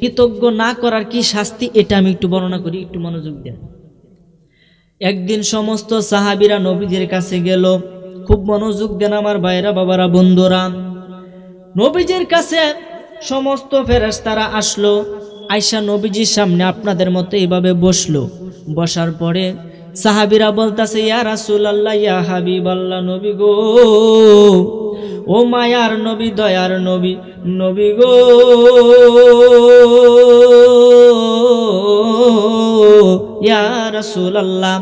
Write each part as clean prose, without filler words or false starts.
কৃতজ্ঞ না করার কি শাস্তি, এটা আমি একটু বর্ণনা করি, একটু মনোযোগ দেন। একদিন সমস্ত সাহাবীরা নবীজির কাছে গেল। খুব মনোযোগ দেন আমার ভাইরা, বাবারা, বন্ধুরা। নবীজির কাছে সমস্ত ফেরেশতারা আসলো, আয়েশা নবীজির সামনে আপনাদের মতো এইভাবে বসলো। বসার পরে সাহাবীরা বলতাছে, ইয়া রাসূলুল্লাহ, ইয়া হাবিবাল্লাহ, নবী গো, ও মায়ার নবী, দয়ার নবী, নবী গো, ইয়া রাসূলুল্লাহ,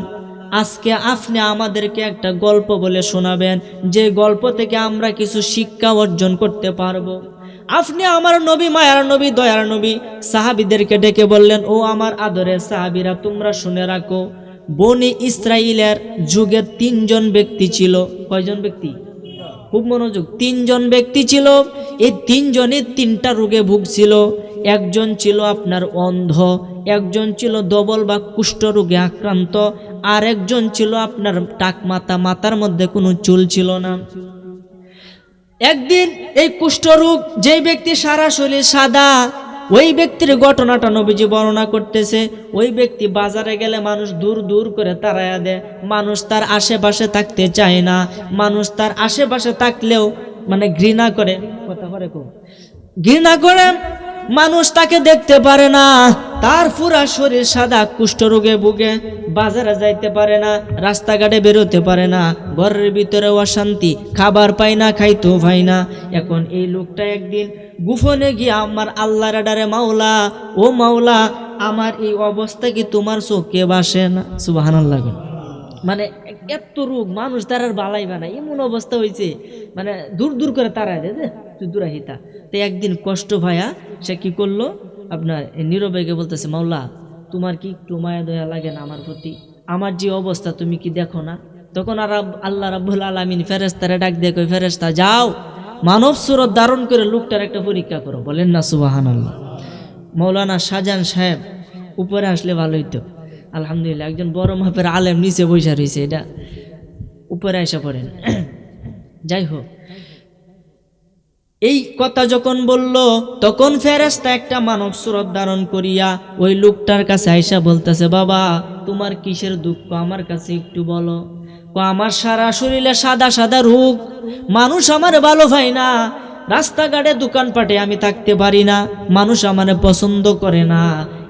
আজকে আপনি আমাদেরকে একটা গল্প বলে শোনাবেন, যে গল্প থেকে আমরা কিছু শিক্ষা অর্জন করতে পারবো। আপনি আমার নবী, মায়ার নবী, দয়ার নবী। সাহাবীদেরকে ডেকে বললেন, ও আমার আদরের সাহাবীরা, তোমরা শুনে রাখো, বনি ইসরাইলের যুগে 3 জন ব্যক্তি ছিল। কয়জন ব্যক্তি? খুব মনোযোগ। 3 জন ব্যক্তি ছিল। এই 3 জনই 3টা রোগে ভুগছিল। একজন ছিল আপনার অন্ধ, একজন ছিল ডবল বা কুষ্ঠ রোগে আক্রান্ত, আর একজন ছিল আপনার টাক মাথা, মাথার মধ্যে কোনো চুল ছিল না। একদিন এই কুষ্ঠরোগ, যে ব্যক্তি সারা শরীর সাদা, ওই ব্যক্তির ঘটনাটা নবীজি বর্ণনা করতেছে। ওই ব্যক্তি বাজারে গেলে মানুষ দূর দূর করে তাড়ায়া দেয়, মানুষ তার আশেপাশে থাকতে চায় না, মানুষ তার আশেপাশে থাকলেও মানে ঘৃণা করে, কথা করে ঘৃণা করে, মানুষ তাকে দেখতে পারে না। তার পুরা শরীর সাদা, কুষ্ঠরোগে ভুগে, বাজারে যাইতে পারে না, রাস্তাঘাটে বেরোতে পারে না, ঘরের ভিতরে অশান্তি, খাবার পায় না, খাইতেও পায় না। এখন এই লোকটা একদিন গোপনে গিয়ে আমার আল্লাহর ডারে, মাওলা, ও মাওলা, আমার এই অবস্থা কি তোমার চোখে বাসে না? সুবহানাল্লাহ। মানে এত রোগ, মানুষ তার আর বালাইবা না, এমন অবস্থা হয়েছে, মানে দূর দূর করে তারা দেয়, তুই দূরাহিতা। তো একদিন কষ্ট ভাইয়া সে কি করলো, আপনার নীরবেকে বলতেছে, মাওলা, তোমার কি একটু মায়া দয়া লাগে না আমার প্রতি? আমার যে অবস্থা তুমি কি দেখো না? তখন আর আল্লাহ রাব্বুল আলামিন ফেরেশতারে ডাক দিয়ে কই, ফেরেশতা যাও, মানব সুরত ধারণ করে লোকটার একটা পরীক্ষা করো। বলেন না সুবহানাল্লাহ। মৌলানা শাহজাহান সাহেব উপরে আসলে ভালো হইতো। আলহামদুলিল্লাহ, একজন বড় মাপের আলেম নিচে বসে রয়েছে, এটা উপরে এসে পড়েন। যাই হোক, এই কথা যখন বলল, তখন ফেরেশতা একটা মানব সুরত ধারণ করিয়া ওই লোকটার কাছে আইসা বলতেছে, বাবা, তোমার কিসের দুঃখ আমার কাছে একটু বলো। আমার সারা শরীরে সাদা সাদা রোগ, মানুষ আমার ভালো পায় না, রাস্তাঘাটে দোকানপাটে আমি থাকতে পারি না, মানুষ আমার পছন্দ করে না।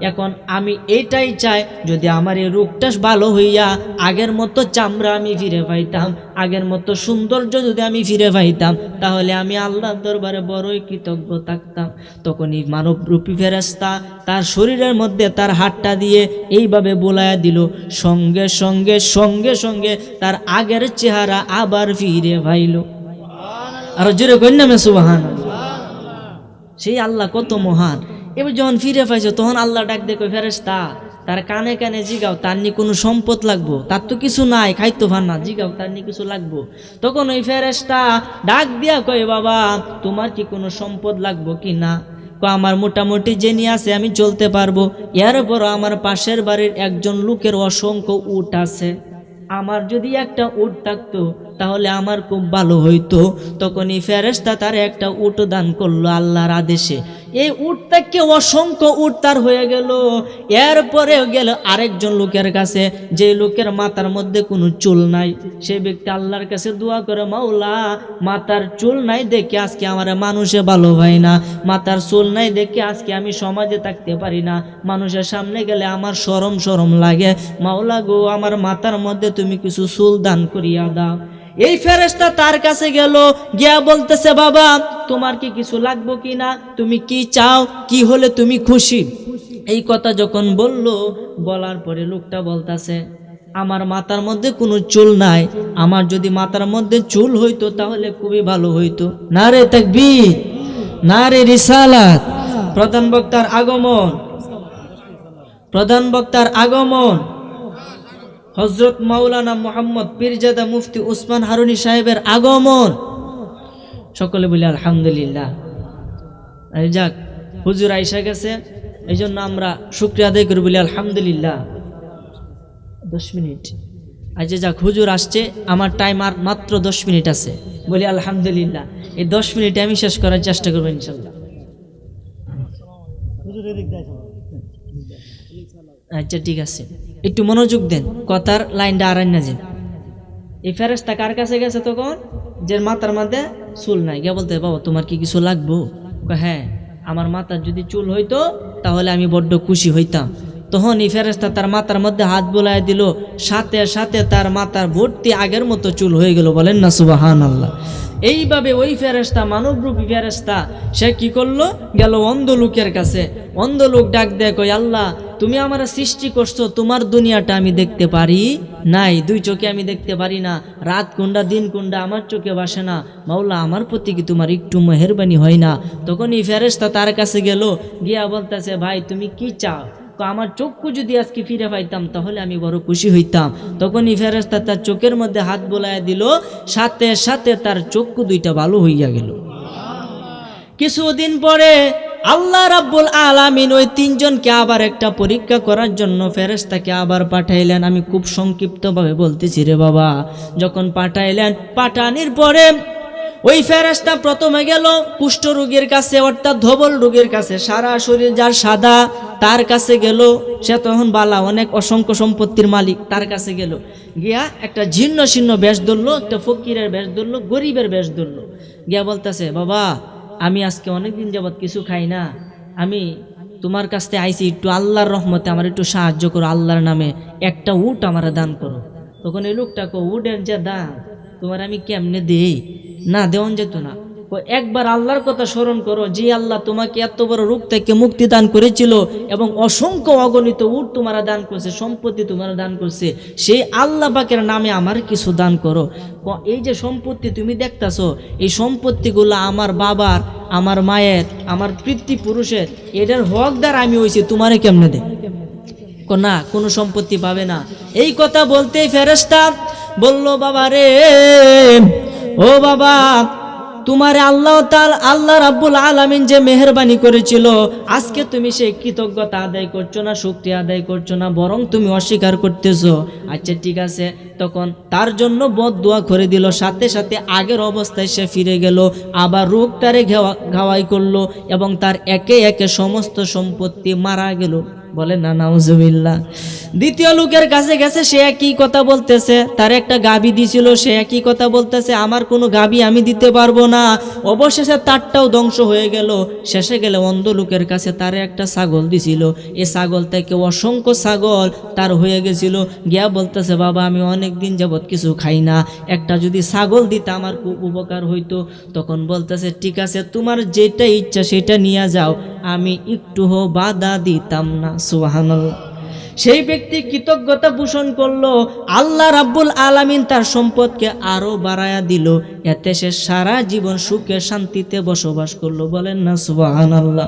এখন আমি এটাই চাই, যদি আমার এই রোগটা ভালো হইয়া আগের মতো চামড়া আমি ফিরে পাইতাম, আগের মতো সৌন্দর্য যদি আমি ফিরে পাইতাম, তাহলে আমি আল্লাহর দরবারে বড়ই কৃতজ্ঞ থাকতাম। তখনই মানবরূপী ফেরেশতা তার শরীরের মধ্যে তার হাতটা দিয়ে এইভাবে বোলায়া দিল, সঙ্গে সঙ্গে সঙ্গে সঙ্গে তার আগের চেহারা আবার ফিরে পাইল। আর জোরে কই না সুবহানাল্লাহ। সেই আল্লাহ কত মহান। এবার যখন ফিরে পাইছো, তখন আল্লাহ ডাক দিয়ে কই, ফেরেশতা, তার কানে কানে জিগাও, তার নি কোনো সম্পদ লাগবো? তার তো কিছু নাই, খাইতো ভান না, জিগাও, তার নি কিছু লাগবো? তখন ওই ফেরেশতা ডাক দিয়া কই, বাবা, তোমার কি কোনো সম্পদ লাগবো কি না? আমার মোটামুটি জেনে আছে, আমি চলতে পারবো। এরপর আমার পাশের বাড়ির একজন লোকের অসংখ্য উট আছে, আমার যদি একটা উট থাকতো তাহলে আমার খুব ভালো হইতো। তখনই ফেরেশতা তার একটা উট দান করলো আল্লাহর আদেশে। এই উট থেকে অসংখ্য উট তার হয়ে গেল। এরপরে গেল আরেকজন লোকের কাছে, যে লোকের মাথার মধ্যে কোনো চুল নাই। সেই ব্যক্তি আল্লাহর কাছে দোয়া করে, মাওলা, মাথার চুল নাই দেখে আজকে আমার মানুষে ভালো হয় না, মাথার চুল নাই দেখে আজকে আমি সমাজে থাকতে পারি না, মানুষের সামনে গেলে আমার শরম শরম লাগে, মাওলা গো, আমার মাথার মধ্যে তুমি কিছু চুল দান করিয়া দাও। এই ফেরেশতা তার কাছে গেল, গিয়া বলতেছে, বাবা, তোমার কি কিছু লাগবে কি না? তুমি কি চাও? কি হলে তুমি খুশি? এই কথা যখন বলল, বলার পরে লোকটা বলতেছে, আমার মাথার মধ্যে কোনো চুল নাই, আমার যদি মাথার মধ্যে চুল হইতো তাহলে খুবই ভালো হইতো। নারে তাকবীর, নারে রিসালাত। প্রধান বক্তার আগমন, প্রধান বক্তার আগমন, হযরত মাওলানা মুহাম্মদ পীরজাদা মুফতি উসমান হারুনি সাহেবের আগমন। সকলে বলি আলহামদুলিল্লাহ। যাক, হুজুর আইসা গেছে, এই জন্য আমরা শুকরিয়া আদায় করি, বলি আলহামদুলিল্লাহ। 10 মিনিট আজ যাক, হুজুর আসছে, আমার টাইম আর মাত্র 10 মিনিট আছে, বলি আলহামদুলিল্লাহ। এই 10 মিনিটে আমি শেষ করার চেষ্টা করবো ইনশাল্লাহ। আচ্ছা ঠিক আছে, একটু মনোযোগ দেন, কথার লাইনটা আড়াই না যান। এই ফেরেশতা কার কাছে গেছে তখন? যে মাথার মধ্যে চুল নাই, গিয়ে বলতে বাবা তোমার কি কিছু লাগবো? হ্যাঁ, আমার মাথার যদি চুল হইতো তাহলে আমি বড্ড খুশি হইতাম। তখন এই ফেরেশতা তার মাথার মধ্যে হাত বোলায় দিল, সাথে সাথে তার মাথার ভর্তি আগের মতো চুল হয়ে গেল। বলেন না সুবহানাল্লাহ। এইভাবে ওই ফেরেশতা, মানবরূপী ফেরেশতা, সে কি করলো? গেল অন্ধ লোকের কাছে। অন্ধ লোক ডাক দেয়, কই আল্লাহ তুমি আমার সৃষ্টি করছো, তোমার দুনিয়াটা আমি দেখতে পারি নাই, দুই চোখে আমি দেখতে পারি না, রাত কোনটা দিন কোনটা আমার চোখে বাসে না, মাওলা আমার প্রতি কি তোমার একটু মেহেরবানি হয় না? তখন এই ফেরেশতা তার কাছে গেল, গিয়া বলতেছে ভাই তুমি কি চাও? আমার চক্ষু যদি আজকে ফিরে পাইতাম তাহলে আমি বড় খুশি হইতাম। তখনই ফেরেশতা তার চোখের মধ্যে হাত বোলায় দিল, সাথে সাথে তার চক্ষু দুইটা ভালো হইয়া গেল। কিছুদিন পরে আল্লাহ রাব্বুল আলামিন ওই তিনজনকে আবার একটা পরীক্ষা করার জন্য ফেরেশতাকে আবার পাঠাইলেন। আমি খুব সংক্ষিপ্তভাবে বলতেছি রে বাবা। যখন পাঠাইলেন, পাঠানির পরে ওই ফেরেশতা প্রথমে গেল কুষ্ঠ রোগীর কাছে, অর্থাৎ ধবল রোগীর কাছে, সারা শরীর যার সাদা, তার কাছে গেল। সে তখন বালা, অনেক অসংখ্য সম্পত্তির মালিক, তার কাছে গেল। গিয়া একটা জীর্ণ শীর্ণ বেশ ধরলো, একটা ফকিরের বেশ ধরলো, গরিবের বেশ ধরলো। গিয়া বলতেছে বাবা আমি আজকে অনেকদিন যাবৎ কিছু খাই না, আমি তোমার কাছ থেকে আইছি, একটু আল্লাহর রহমতে আমার একটু সাহায্য করো, আল্লাহর নামে একটা উট আমার দান করো। তখন এই লোকটা কো, উটের যে দাম তোমার আমি কেমনে দেই? না দেওয়ান যেত না। একবার আল্লাহর কথা স্মরণ করো, যে আল্লাহ তোমাকে এত বড় রোগ থেকে মুক্তি দান করেছিল এবং অসংখ্য অগণিত উট তোমার দান করছে, সম্পত্তি তোমার দান করছে, সেই আল্লাহ পাকের নামে আমার কিছু দান করো। এই যে সম্পত্তি তুমি দেখতেছো, এই সম্পত্তিগুলো আমার বাবার, আমার মায়ের, আমার পিতৃপুরুষের, এটার হকদার আমি হইছি, তোমারে কেমনে দে? না, কোনো সম্পত্তি পাবে না। এই কথা বলতেই ফেরেশতা বলল, বাবা রে, ও বাবা, তোমার আল্লাহ রাব্বুল আলামিন যে মেহেরবানি করেছিল, আজকে তুমি সেই কৃতজ্ঞতা আদায় করছো না, শুকরিয়া আদায় করছো না, বরং তুমি অস্বীকার করতেছো। আচ্ছা ঠিক আছে। তখন তার জন্য বদদুয়া করে দিল, সাথে সাথে আগের অবস্থায় সে ফিরে গেল, আবার রোগ তারে ঘাওয়াই করলো এবং তার একে একে সমস্ত সম্পত্তি মারা গেল। বলে না নাউজুবিল্লাহ। দ্বিতীয় লোকের কাছে গেছে, সে একই কথা বলতেছে, তার একটা গাবি দিছিল, সে একই কথা বলতেছে, আমার কোনো গাবি আমি দিতে পারবো না। অবশেষে তারটাও ধ্বংস হয়ে গেল। শেষে গেলে অন্ধ লোকের কাছে, তারে একটা ছাগল দিছিল, এই ছাগল থেকে অসংখ্য ছাগল তার হয়ে গেছিল। গিয়া বলতেছে বাবা আমি অনেক দিন যাবৎ কিছু খাই না, একটা যদি ছাগল দিতে আমার খুব উপকার হইতো। তখন বলতেছে ঠিক আছে, তোমার যেটা ইচ্ছা সেটা নিয়ে যাও, আমি একটুও বাধা দিতাম না। সুবহানাল্লাহ। সেই ব্যক্তি কৃতজ্ঞতা পোষণ করলো, আল্লাহ রাব্বুল আলামিন তার সম্পদকে আরো বাড়ায়া দিল, এতে সে সারা জীবন সুখে শান্তিতে বসবাস করলো। বলেন না সুবহানাল্লাহ।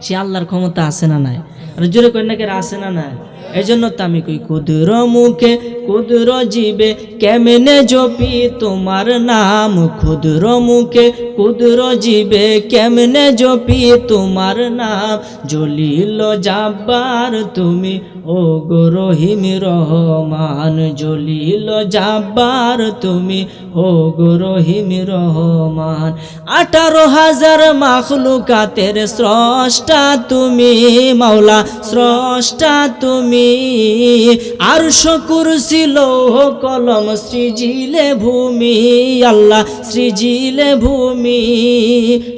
সে আল্লাহর ক্ষমতা আছে না নাই? আর জোরে কই না, কে আছে না নাই? এই জন্য তো আমি কই, কুদর মুখে কুদর জিবে কেমনে জপি তোমার নাম, কুদর মুখে কুদর জিবে কেমনে জপি তোমার নাম, জলিল জাব্বার তুমি ও গো রহিম রহমান, জলিল জাব্বার তুমি ও গো রহিম রহমান। 18,000 মাখলুকাতের স্রষ্টা তুমি মাওলা, স্রষ্টা তুমি, আরশ কুরসি লৌহ কলম সৃজিলে ভূমি, আল্লাহ সৃজিলে ভূমি,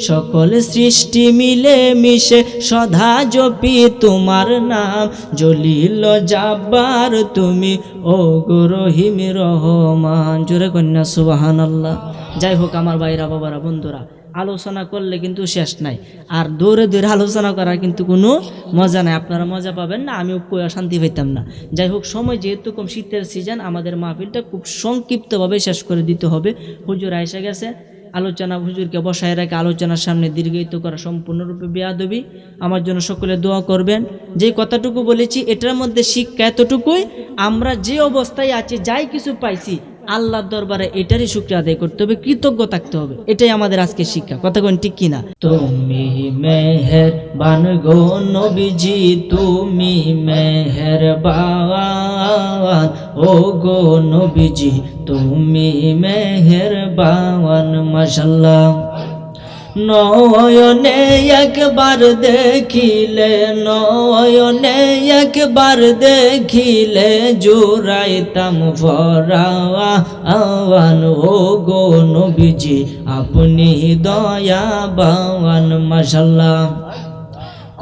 সকল সৃষ্টি মিলে মিশে সদা জপি তোমার নাম, জলিল জাব্বার তুমি ও গো রহিম রহমান। জোরে কন্যা সুবহানাল্লাহ। যাই হোক আমার ভাইরা, বাবারা, বন্ধুরা, আলোচনা করলে কিন্তু শেষ নাই, আর দৌড়ে দৌড়ে আলোচনা করার কিন্তু কোনো মজা নাই। আপনারা মজা পাবেন না, আমিও শান্তি পাইতাম না। যাই হোক, সময় যেহেতু কম, শীতের সিজন, আমাদের মাহফিলটা খুব সংক্ষিপ্তভাবে শেষ করে দিতে হবে। হুজুর এসে গেছে, আলোচনা হুজুরকে বসায় রেখে আলোচনার সামনে দীর্ঘায়িত করা সম্পূর্ণরূপে বেয়াদবি। আমার জন্য সকলে দোয়া করবেন। যে কথাটুকু বলেছি এটার মধ্যে শিক্ষা এতটুকুই, আমরা যে অবস্থায় আছি, যাই কিছু পাইছি, আল্লাহর দরবারে এটারই শুকরিয়া আদায় করতে হবে, কৃতজ্ঞ থাকতে হবে। এটাই আমাদের আজকে শিক্ষা। কথা কোন ঠিক কিনা? তুমি মেহেরবান গো নবীজি, তুমি মেহেরবান ও গো নবীজি, তুমি মেহেরবান। মাশাআল্লাহ। নয়নে একবার দেখিলে, নয়নে একবার দেখিলে জুড়াইতাম পরাণ। ও গো নবীজি আপনি দয়াবান। মাশাআল্লাহ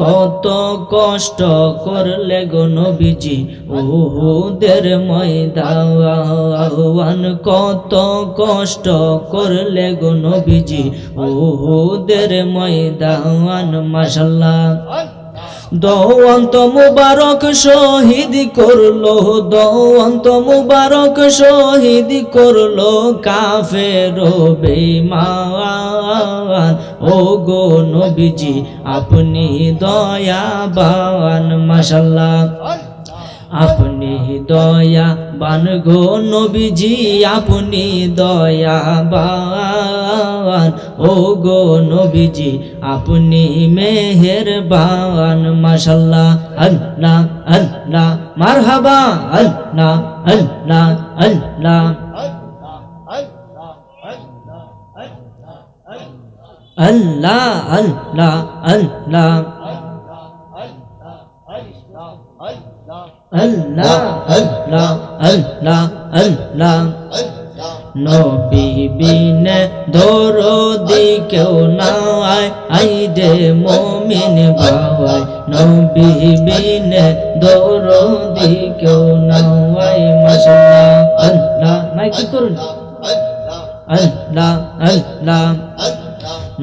কত কষ্ট করলে গো নবীজি উহুদের ময়দান, কত কষ্ট করলে গো নবীজি উহুদের ময়দান। মাশাআল্লাহ দওয়ান্ত মুবারক শহীদ করলো, দওয়ান্ত মুবারক শহীদ করলো কাফের বেঈমান। ও গো নবীজি আপনি দয়াবান। মাশাআল্লাহ আপনি দয়াবান গো নবীজি আপনি দয়াবান। ও গো নবীজি আপনি মেহেরবান। মাশাআল্লাহ আল্লাহ আল্লাহ মারহাবা আল্লাহ আল্লাহ আল্লাহ আল্লাহ আল্লাহ আল্লাহ আল্লাহ আল্লাহ আল্লাহ আল্লাহ নবী বিনে দরদি কেউ নাই, আইরে মুমিন ভাই নবী বিনে দরদি কেউ নাই। মাশাআল্লাহ আল্লাহ মাইক করুন আল্লাহ আল্লাহ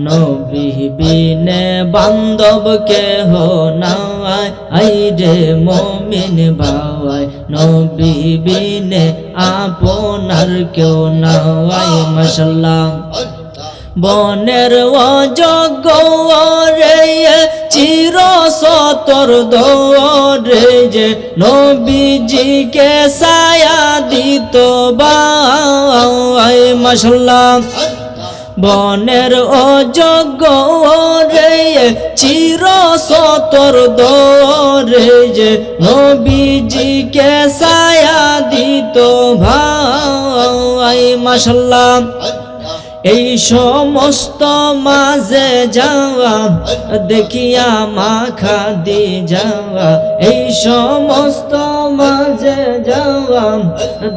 নবী বিনে বান্ধব কেহ নাই, আইরে মুমিন ভাই নবী বিনে আপনার কেউ নাই। মাশাআল্লাহ বনের অযোগ্য রে চির সতর দরে যে নবীজিকে ছায়া দিত ভাই। মাশাআল্লাহ বনের অযোগ্য রে চির সতর দরে যে নবীজিকে ছায়া দিত ভাই। মাশাআল্লাহ এই সমস্ত মাঝে যাওয়া দেখিয়া মাখা দি যাওয়া, এই সমস্ত মাঝে যাওয়া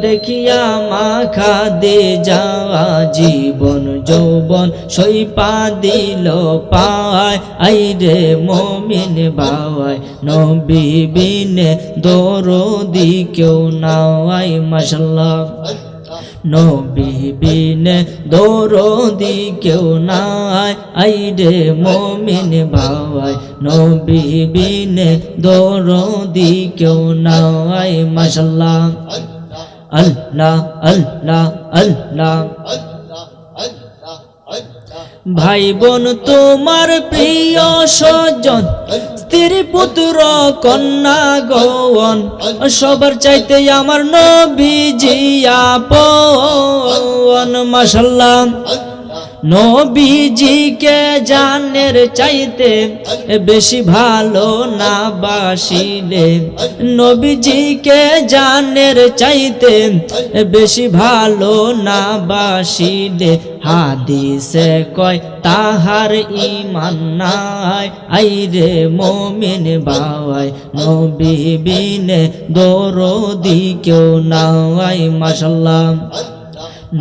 দেখিয়া মাখা দি যাওয়া, জীবন যৌবন সইপা দিল পায়, আইরে মুমিন ভাই নবী বিনে দরদি কেউ নাই। মাশাআল্লাহ নবী বিনে দরদি কেউ নাই, আইরে মুমিন ভাই নবী বিনে দরদি কেউ নাই। মাশাআল্লাহ আল্লাহ আল্লাহ আল্লাহ ভাই বোন তোমার প্রিয় স্বজন স্ত্রী পুত্র কন্যা গৌন সবার চাইতে আমার নবীজি আপন। মাশাআল্লাহ নবীজিকে জানের চাইতে বেশি ভালো না বাসিলে, নবীজিকে জানের চাইতে বেশি ভালো না বাসিলে, হাদিসে কয় তাহার ঈমান নাই, আইরে মুমিন ভাই নবী বিনে দরদি কেউ নাই। মাশাআল্লাহ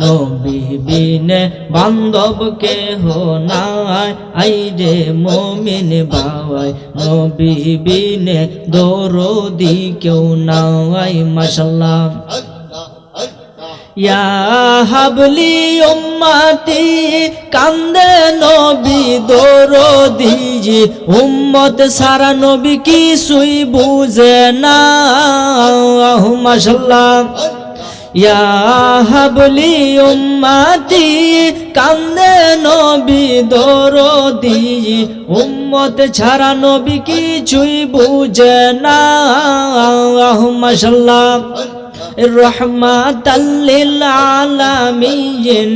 নবী বিনে বান্ধব কেহ নাই, আইরে মুমিন ভাই নবী বিনে দরদি কেউ নাই। মাশাআল্লাহ ইয়া হাবলি উম্মতি কান্দে নবী দরদি, উম্মত সারা নবী কিছুই বুঝে না। মাশাআল্লাহ ইয়া হাবলি উম্মতি কান্দে নবী দরদি, উম্মত ছাড়া নবী কিছুই বুঝে না। মাশাআল্লাহ রহমাতাল লিল আলামিন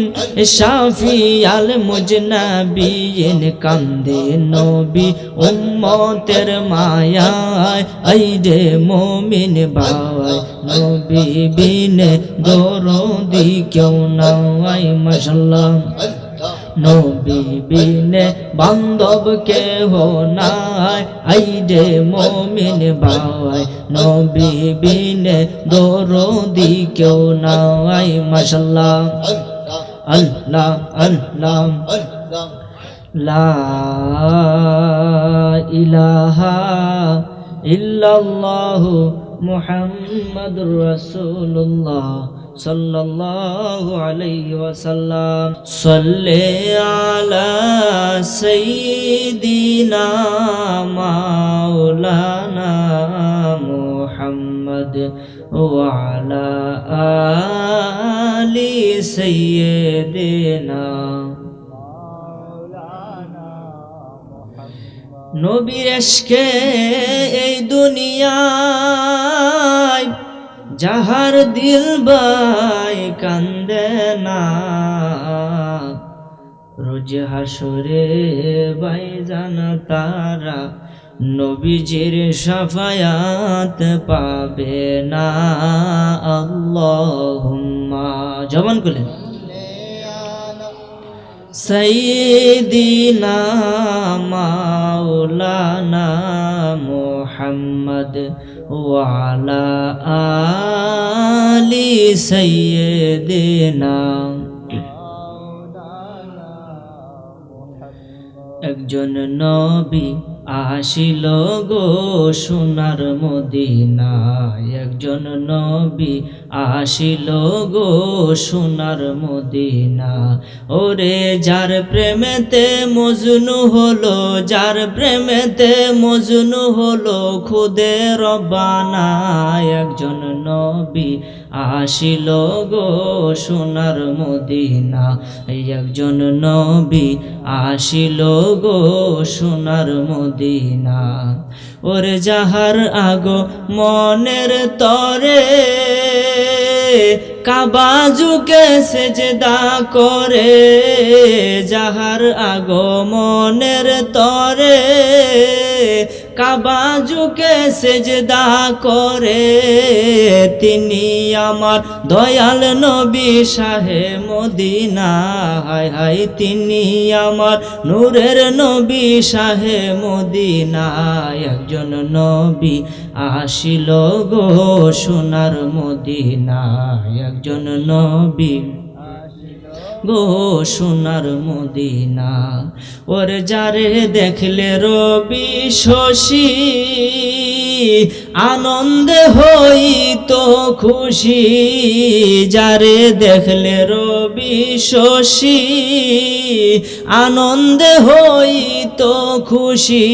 শাফিয়াল মুজনাবিন কান্দে নবী উম্মতের মায়ায়, আইরে মুমিন ভাই নবী বিনে দরদি কেউ নাই। মাশাআল্লাহ নবী বিনে বান্ধব কেহ নাই, আইরে মুমিন ভাই নবী বিনে দরদি কেউ নাই। মাশাআল্লাহ আল্লাহ আল্লাহ লা ইলাহা ইল্লাল্লাহু মুহাম্মাদুর রাসূলুল্লাহ সাল্লাল্লাহু আলাইহি ওয়াসাল্লাম। সাল্লি আলা সাইয়্যিদিনা মাওলানা মুহাম্মদ ওয়া আলা আলি সাইয়্যিদিনা। নবীর ইশকে এই দুনিয়ায় যাহার দিল বাই কান্দে না, রোজ হাসরে বাই জানা তারা নবীজির শাফায়াত পাবে না। আল্লাহুম্মা জবান খুলে সাইয়্যিদিনা মাওলানা মুহাম্মদ ওয়া আলা আলি সাইয়্যিদিনা। একজন নবী আসিল গো সোনার মদিনায়, একজন নবী আসিল গো সোনার মদিনা। ওরে যার প্রেমেতে মজনু হলো, যার প্রেমেতে মজনু হলো খুদে রব্বানা। একজন নবী আসিল গো সোনার মদিনা, একজন নবী আসিল গো সোনার মদিনা। ওরে যাহার আগো মনের তরে কাবা ঝুঁকে সেজদা করে, যাহার আগো মনের তরে কাবা ঝুঁকে সেজদা করে, তিনি আমার দয়াল নবী শাহে মদিনা। হায় হায় তিনি আমার নূরের নবী শাহে মদিনা। একজন নবী আসিল গো সোনার মদিনা, একজন নবী গো সোনার মদিনা। ওর যারে দেখলে রবি শশী আনন্দে হইত খুশি, যারে দেখলে রবি শশী আনন্দে হইত খুশি।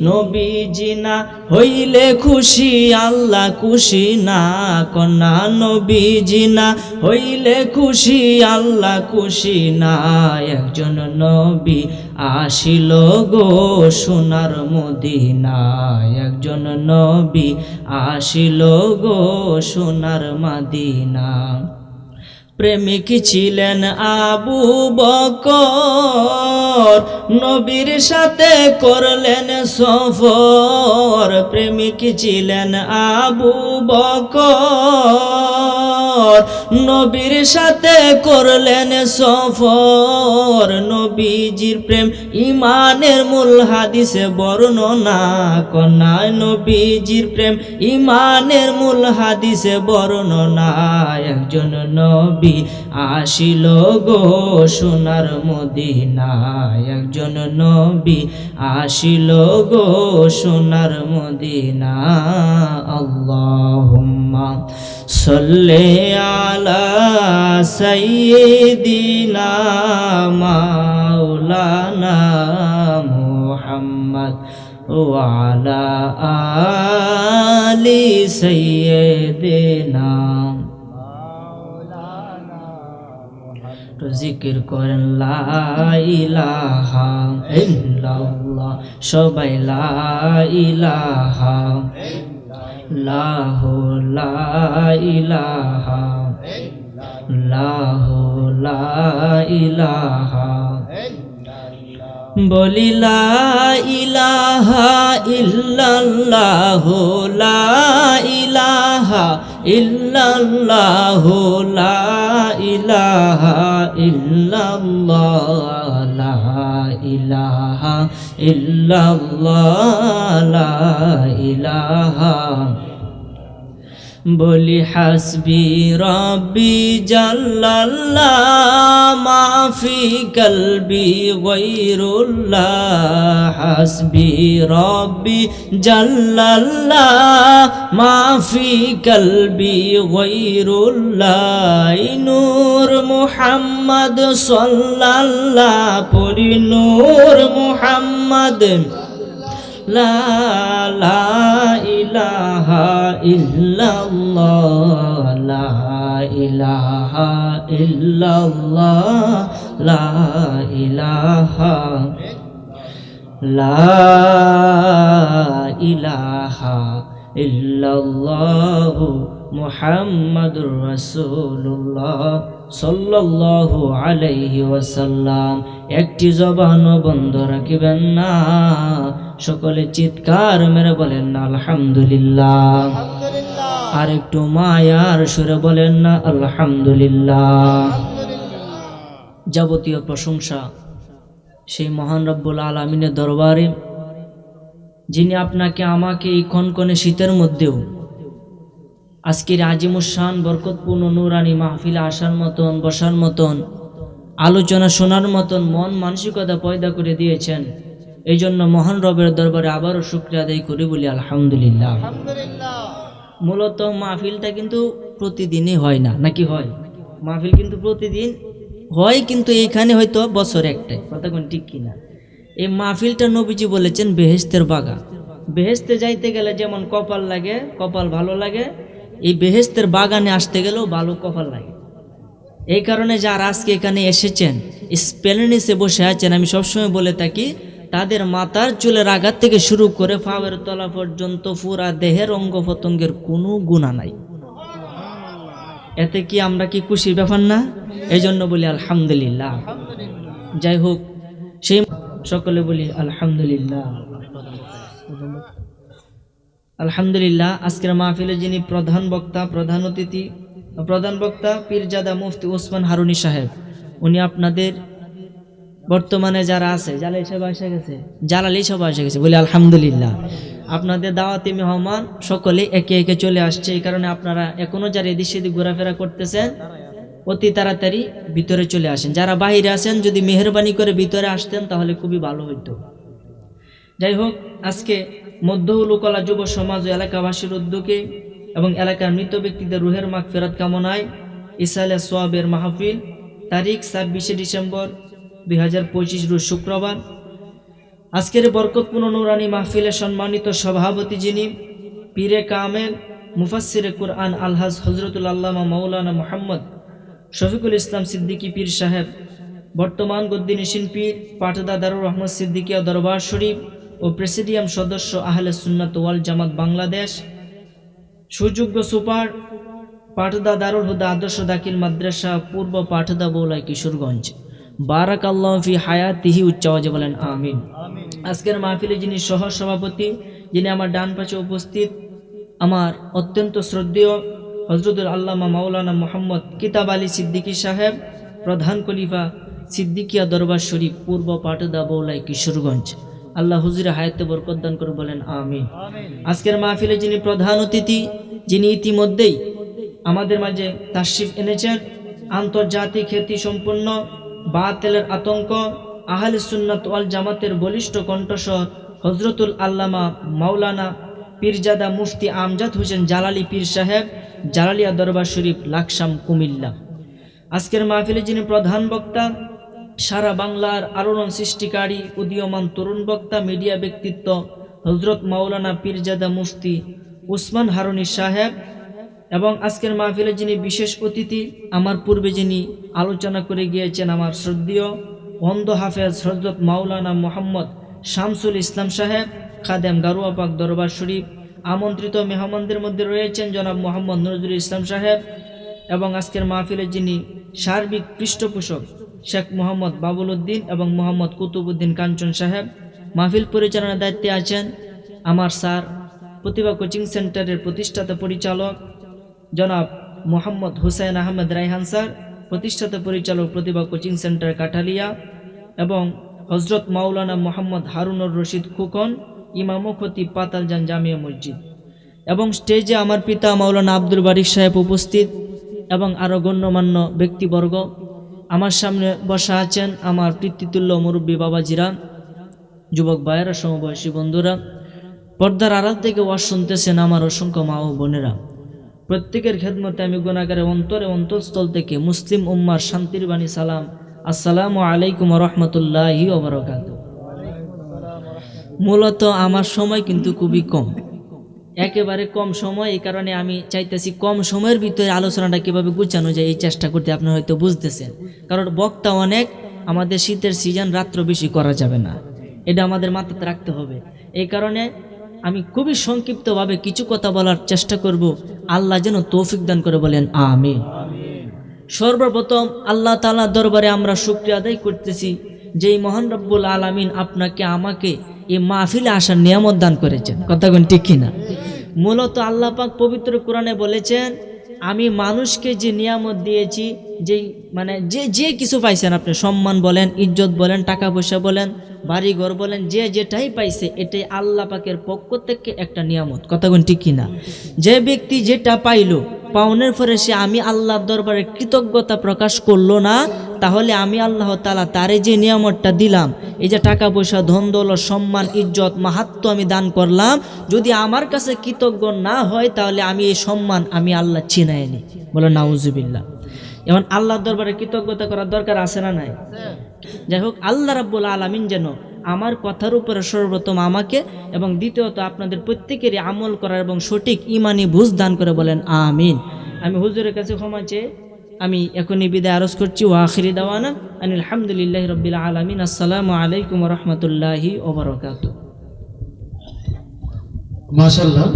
নবীজি না হইলে খুশি আল্লাহ খুশি না, কন্যা নবীজি না হইলে খুশি আল্লাহ খুশি না। একজন নবী আসিল গো সোনার মদিনা, একজন নবী আসিল গো সোনার মদিনা। প্রেমিক ছিলেন আবু বকর, নবীর সাথে করলেন সফর। প্রেমিক ছিলেন আবু বকর, নবীর সাথে করলেন সফর। নবীজির প্রেম ইমানের মূল হাদিসে বর্ণনা, কন্যায় নবীজির প্রেম ইমানের মূল হাদিসে বর্ণনা। একজন নবী আসিল গো সোনার মদিনা, একজন নবী আসিল গো সোনার মদিনা। আল্লাহুম্মা সাল্লি আলা সাইয়্যিদিনা মাওলানা মুহাম্মদ ওয়া আলা আলি সাইয়্যিদিনা। জিকির করেন লা ইলাহা ইল্লাল্লাহ, সবাই লা ইলাহা লাহু লা ইলাহা লাহু লা ইলাহা। বলি লা ইলাহা ইল্লাল্লাহু লা ইলাহা ইল্লাল্লাহু লা ইলাহা ইলাহা ইল্লাল্লাহ লা ইলাহা ইল্লাল্লাহ লা ইলাহা বলি হাসবি রব্বি জাল্লাল্লাহ মাফি কলবি গায়রুল্লাহ হাসবি রব্বি জাল্লাল্লাহ মাফি কলবি গায়রুল্লাহ নূর মুহাম্মদ সাল্লাল্লাহ পড়ি নূর মুহাম্মদ লা লা ইলাহা ইল্লাল্লাহ লা ইলাহা ইল্লাল্লাহ লা ইলাহা লা ইলাহা ইল্লাল্লাহ মুহাম্মাদুর রাসূলুল্লাহ সাল্লাল্লাহু আলাইহি ওয়াসাল্লাম। একটি জবানও বন্ধ রাখিবেন না, সকলে চিৎকার মেরে বলেন না আলহামদুলিল্লাহ। আর একটু মায়ার সুরে বলেন না আলহামদুলিল্লাহ। যাবতীয় প্রশংসা সেই মহান রব্বুল আলামিনের দরবারে, যিনি আপনাকে আমাকে এই কনকনে শীতের মধ্যেও আজকের আজিমুশান বরকতপূর্ণ নূরানি মাহফিলে আসার মতন, বসার মতন, আলোচনা শোনার মতন মন মানসিকতা পয়দা করে দিয়েছেন। এই জন্য মহান রবের দরবারে আবারও শুকরিয়া আদায় করে বলি আলহামদুলিল্লাহ। মূলত মাহফিলটা কিন্তু প্রতিদিনই হয় না, নাকি হয়? মাহফিল কিন্তু প্রতিদিন হয়, কিন্তু এইখানে হয়তো বছর একটাই। কথা কোন ঠিক কিনা? এই মাহফিলটা নবীজি বলেছেন বেহেশতের বাগান। বেহেশতে যাইতে গেলে যেমন কপাল লাগে, কপাল ভালো লাগে, এই বেহেশতের বাগানে আসতে গেলেও ভালো কপাল লাগে। এই কারণে যারা আজকে এখানে এসেছেন, স্প্লেনিসে বসে আছেন, আমি সবসময় বলে থাকি তাদের মাথার চুলের আঘাত থেকে শুরু করে পায়ের তলা পর্যন্ত পুরা দেহের অঙ্গ প্রত্যঙ্গের কোনো গুণা নাই। এতে কি আমরা কি খুশির ব্যাপার না? এই জন্য বলি আলহামদুলিল্লাহ। যাই হোক, সেই সকলে বলি আলহামদুলিল্লাহ। আলহামদুলিল্লাহ। আজকের মাহফিলে যিনি প্রধান বক্তা, প্রধান অতিথি, প্রধান বক্তা পীরজাদা মুফতি ওসমান হারুনি সাহেব, উনি আপনাদের বর্তমানে যারা আছে জালালি সব এসে গেছে, জালালি সব এসে গেছে, বলি আলহামদুলিল্লাহ। আপনাদের দাওয়াতি মেহমান সকলে একে একে চলে আসছে। এই কারণে আপনারা এখনো যারা এদিক সেদিক ঘোরাফেরা করতেছেন অতি তাড়াতাড়ি ভিতরে চলে আসেন। যারা বাইরে আছেন যদি মেহরবানি করে ভিতরে আসতেন তাহলে খুবই ভালো হইতো। যাই হোক, আজকে মধ্য উলুকলা যুব সমাজ ও এলাকাবাসীর উদ্যোগে এবং এলাকার মৃত ব্যক্তিদের রুহের মাগফিরাত কামনায় ইসালে সোয়াবের মাহফিল, তারিখ 26শে ডিসেম্বর 2025 রোজ শুক্রবার। আজকের বরকতপূর্ণ নুরানি মাহফিলের সম্মানিত সভাপতি যিনি পীরে কামেল মুফাসসিরে কুরআন আলহাজ হযরতুল আল্লামা মাওলানা মুহাম্মদ শফিকুল ইসলাম সিদ্দিকী পীর সাহেব, বর্তমান গদ্দিনিশিন পীর পাটদা দারুর রহমত সিদ্দিকিয়া দরবার শরীফ ও প্রেসিডিয়াম সদস্য আহলে সুন্নাত ওয়াল জামাত বাংলাদেশ, সুযোগ্য সুপার পাটদা দারুল হুদা আদর্শ দাখিল মাদ্রাসা পূর্ব পাটদা বৌলাই কিশোরগঞ্জ, বারাকাল্লাহু ফি হায়াতিহি, উচ্চ আওয়াজে বলেন আমিন। আজকের মাহফিলে যিনি সহ সভাপতি, যিনি আমার ডান পাশে উপস্থিত, আমার অত্যন্ত শ্রদ্ধেয় হযরতুল আল্লামা মাওলানা মুহাম্মদ কিতাব আলী সিদ্দিকী সাহেব, প্রধান খলিফা সিদ্দিকিয়া দরবার শরীফ পূর্ব পাটদা বৌলাই কিশোরগঞ্জ, আল্লাহ হুজুরে হায়াতে বরকত দান করে বলেন আমিন। আজকের মাহফিলে যিনি প্রধান অতিথি, যিনি ইতিমধ্যেই আমাদের মাঝে তাশরিফ এনেছেন, আন্তর্জাতিক খ্যাতি সম্পন্ন বাতিলের আতঙ্ক আহলে সুন্নাত ওয়াল জামাতের বলিষ্ঠ কণ্ঠস্বর হযরতুল আল্লামা মাওলানা পীরজাদা মুফতি আমজাদ হোসেন জালালি পীর সাহেব, জালালিয়া দরবার শরীফ, লাকসাম, কুমিল্লা। আজকের মাহফিলে যিনি প্রধান বক্তা, সারা বাংলার আলোড়ন সৃষ্টিকারী উদীয়মান তরুণ বক্তা, মিডিয়া ব্যক্তিত্ব হযরত মাওলানা পীরজাদা মুফতি ওসমান হারুনি সাহেব, এবং আজকের মাহফিলে যিনি বিশেষ অতিথি, আমার পূর্বে যিনি আলোচনা করে গিয়েছেন আমার শ্রদ্ধেয় অন্ধ হাফেজ হযরত মাওলানা মুহাম্মদ শামসুল ইসলাম সাহেব, খাদেম গারুয়া পাক দরবার শরীফ। আমন্ত্রিত মেহমানদের মধ্যে রয়েছেন জনাব মোহাম্মদ নজরুল ইসলাম সাহেব, এবং আজকের মাহফিলে যিনি সার্বিক পৃষ্ঠপোষক শেখ মোহাম্মদ বাবুল উদ্দিন এবং মোহাম্মদ কুতুবউদ্দিন কাঞ্চন সাহেব। মাহফিল পরিচালনার দায়িত্বে আছেন আমার স্যার, প্রতিভা কোচিং সেন্টারের প্রতিষ্ঠাতা পরিচালক জনাব মোহাম্মদ হুসাইন আহমেদ রায়হান স্যার, প্রতিষ্ঠাতা পরিচালক প্রতিভা কোচিং সেন্টার কাঠালিয়া এবং হজরত মাওলানা মোহাম্মদ হারুনুর রশিদ খোকন, ইমাম ও খতিব পাতালজান জামিয়া মসজিদ। এবং স্টেজে আমার পিতা মাওলানা আব্দুল বারিক সাহেব উপস্থিত এবং আরও গণ্যমান্য ব্যক্তিবর্গ। আমার সামনে বসা আছেন আমার পিতৃতুল্য মুরব্বী বাবাজিরা, যুবক ভাইয়েরা, সমবয়সী বন্ধুরা, পর্দার আড়াল থেকে ওয়াজ শুনতেছেন আমার অসংখ্য মা ও বোনেরা। প্রত্যেকের খেদমতে আমি গুনাহগারের অন্তঃস্থল থেকে মুসলিম উম্মার শান্তির বাণী সালাম, আসসালামু আলাইকুম ওয়া রাহমাতুল্লাহি ওয়া বারাকাতুহু। মূলত আমার সময় কিন্তু খুবই কম, একেবারে কম সময়। এই কারণে আমি চাইতেছি কম সময়ের ভিতরে আলোচনাটা কীভাবে গুছানো যায় এই চেষ্টা করতে। আপনারা হয়তো বুঝতেছেন, কারণ বক্তা অনেক, আমাদের শীতের সিজন, রাত্র বেশি করা যাবে না, এটা আমাদের মাথাতে রাখতে হবে। এই কারণে আমি খুবই সংক্ষিপ্তভাবে কিছু কথা বলার চেষ্টা করব। আল্লাহ যেন তৌফিক দান করে, বলেন আমিন। সর্বপ্রথম আল্লাহ তাআলার দরবারে আমরা শুকরিয়া আদায় করতেছি, যেই মহান রব্বুল আলামিন আপনাকে আমাকে এই মাহফিলে আসার নিয়ামত দান করেছেন। কথাগুলো ঠিক কিনা? মূলত আল্লাহ পাক পবিত্র কোরআনে বলেছেন, আমি মানুষকে যে নিয়ামত দিয়েছি, যেই মানে যে কিছু পাইছেন আপনি, সম্মান বলেন, ইজ্জত বলেন, টাকা পয়সা বলেন, বাড়িঘর বলেন, যে যেটাই পাইছে এটাই আল্লাহ পাকের পক্ষ থেকে একটা নিয়ামত। কথাগুলো ঠিক কিনা? যে ব্যক্তি যেটা পাইলো, পাওনের পরে সে আমি আল্লাহর দরবারে কৃতজ্ঞতা প্রকাশ করলো না, তাহলে আমি আল্লাহ তাআলা তারে যে নিয়ামতটা দিলাম, এই যে টাকা পয়সা, ধন দৌলত, সম্মান, ইজ্জত, মাহাত্ম্য আমি দান করলাম, যদি আমার কাছে কৃতজ্ঞ না হয়, তাহলে আমি এই সম্মান আমি আল্লাহ ছিনায় নি। বলো নাউজুবিল্লাহ। এমন আল্লাহর দরবারে কৃতজ্ঞতা করার দরকার আছে না নাই? যাই হোক, আল্লাহ রাব্বুল আলামিন যেন আমার কথার উপরে সর্বপ্রথম আমাকে এবং দ্বিতীয়ত আপনাদের প্রত্যেকেরই আমল করার এবং সঠিক ইমানি বুঝ দান করে, বলেন আমিন। আমি হুজুরের কাছে ক্ষমা চেয়ে আমি এখনই বিদায় আরজ করছি। ওয়া আখিরি দাওয়ানা আনিল হামদুলিল্লাহি রাব্বিল আলামিন। আসসালামু আলাইকুম ওয়া রাহমাতুল্লাহি ওয়া বারাকাতুহু। মাশাআল্লাহ।